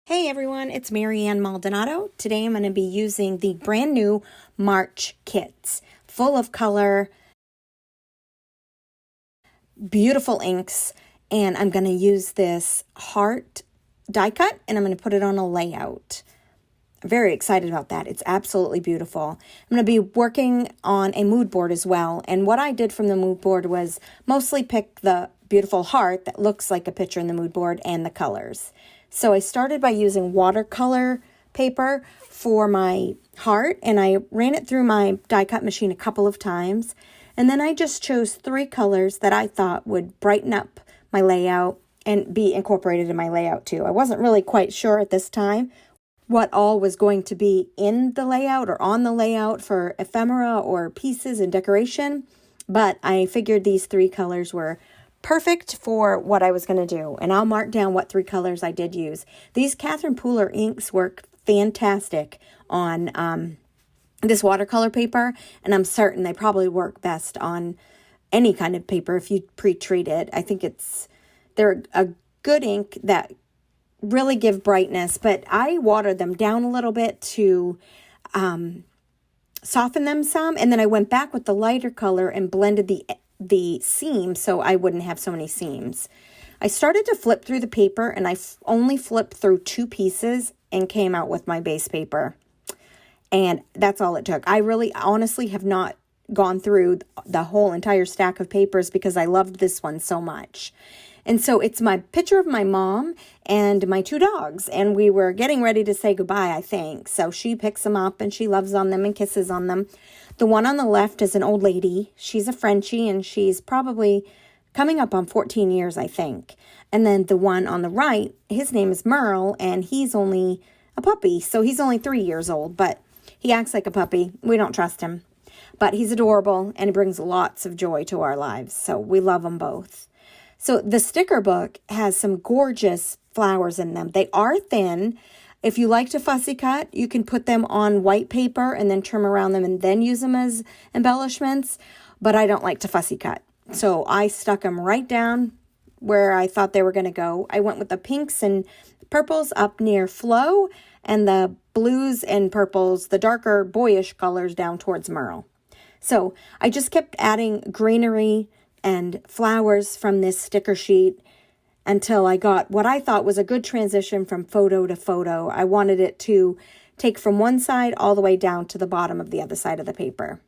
Hey everyone, it's Maldonado. Today I'm going to be using the brand new March kits, full of color, beautiful inks, and I'm going to use this heart die cut and I'm going to put it on a layout. I'm very excited about that. It's absolutely beautiful. I'm going to be working on a mood board as well, and what I did from the mood board was mostly pick the beautiful heart that looks like a picture in the mood board and the colors. So I started by using watercolor paper for my heart, and I ran it through my die cut machine a couple of times, and then I just chose 3 colors that I thought would brighten up my layout and be incorporated in my layout too. I wasn't really quite sure at this time what all was going to be in the layout or on the layout for ephemera or pieces and decoration, but I figured these 3 colors were perfect for what I was going to do, and I'll mark down what 3 colors I did use. These Catherine Pooler inks work fantastic on this watercolor paper, and I'm certain they probably work best on any kind of paper if you pre-treat it. I think they're a good ink that really give brightness, but I watered them down a little bit to soften them some, and then I went back with the lighter color and blended the seams so I wouldn't have so many seams. I started to flip through the paper, and I only flipped through 2 pieces and came out with my base paper. And that's all it took. I really honestly have not gone through the whole entire stack of papers because I loved this one so much. And so it's my picture of my mom and my 2 dogs, and we were getting ready to say goodbye, I think. So she picks them up and she loves on them and kisses on them. The one on the left is an old lady. She's a Frenchie, and she's probably coming up on 14 years, I think. And then the one on the right, his name is Merle, and he's only a puppy. So he's only 3 years old, but he acts like a puppy. We don't trust him. But he's adorable, and he brings lots of joy to our lives. So we love them both. So the sticker book has some gorgeous flowers in them. They are thin. If you like to fussy cut, you can put them on white paper and then trim around them and then use them as embellishments. But I don't like to fussy cut. So I stuck them right down where I thought they were going to go. I went with the pinks and purples up near Flo, and the blues and purples, the darker boyish colors, down towards Merle. So I just kept adding greenery and flowers from this sticker sheet until I got what I thought was a good transition from photo to photo. I wanted it to take from one side all the way down to the bottom of the other side of the paper.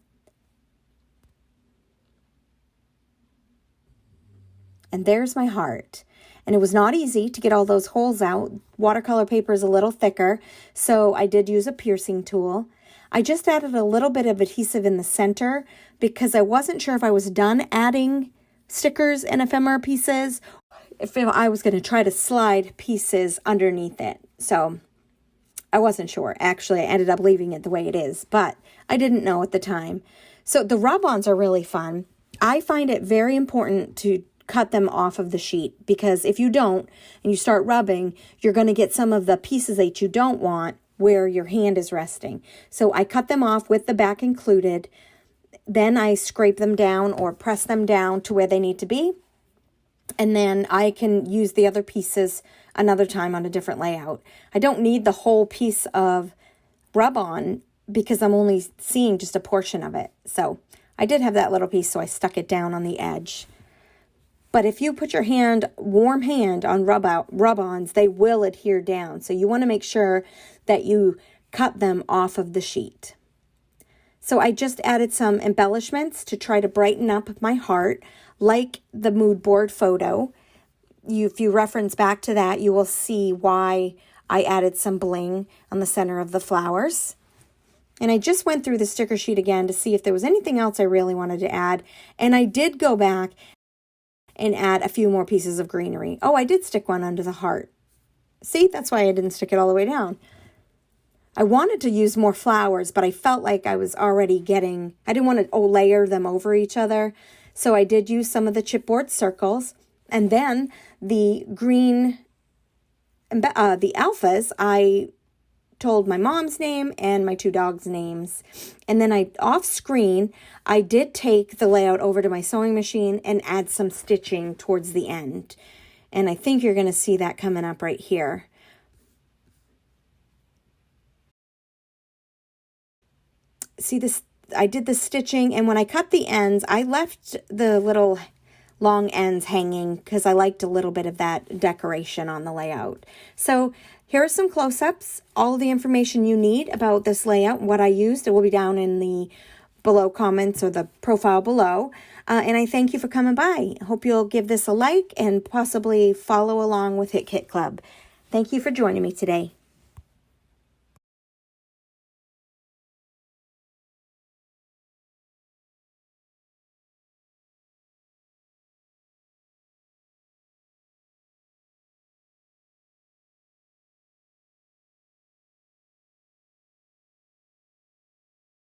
And there's my heart. And it was not easy to get all those holes out. Watercolor paper is a little thicker, so I did use a piercing tool. I just added a little bit of adhesive in the center because I wasn't sure if I was done adding stickers and ephemera pieces, if I was going to try to slide pieces underneath it. So I wasn't sure. Actually, I ended up leaving it the way it is, but I didn't know at the time. So the rub-ons are really fun. I find it very important to cut them off of the sheet, because if you don't and you start rubbing, you're going to get some of the pieces that you don't want where your hand is resting. So I cut them off with the back included. Then I scrape them down or press them down to where they need to be. And then I can use the other pieces another time on a different layout. I don't need the whole piece of rub-on because I'm only seeing just a portion of it. So I did have that little piece, so I stuck it down on the edge. But if you put your warm hand on rub-ons, they will adhere down. So you want to make sure that you cut them off of the sheet. So I just added some embellishments to try to brighten up my heart, like the mood board photo. If you reference back to that, you will see why I added some bling on the center of the flowers. And I just went through the sticker sheet again to see if there was anything else I really wanted to add. And I did go back and add a few more pieces of greenery. Oh, I did stick one under the heart. See, that's why I didn't stick it all the way down. I wanted to use more flowers, but I felt like I was already I didn't want to layer them over each other. So I did use some of the chipboard circles, and then the green, the alphas, I told my mom's name and my 2 dogs' names. And then off screen, I did take the layout over to my sewing machine and add some stitching towards the end. And I think you're going to see that coming up right here. see this, I did the stitching, and when I cut the ends, I left the little long ends hanging because I liked a little bit of that decoration on the layout. So here are some close-ups. All the information you need about this layout, what I used, it will be down in the below comments or the profile below. And I thank you for coming by. I hope you'll give this a like and possibly follow along with Hit Kit Club. Thank you for joining me today.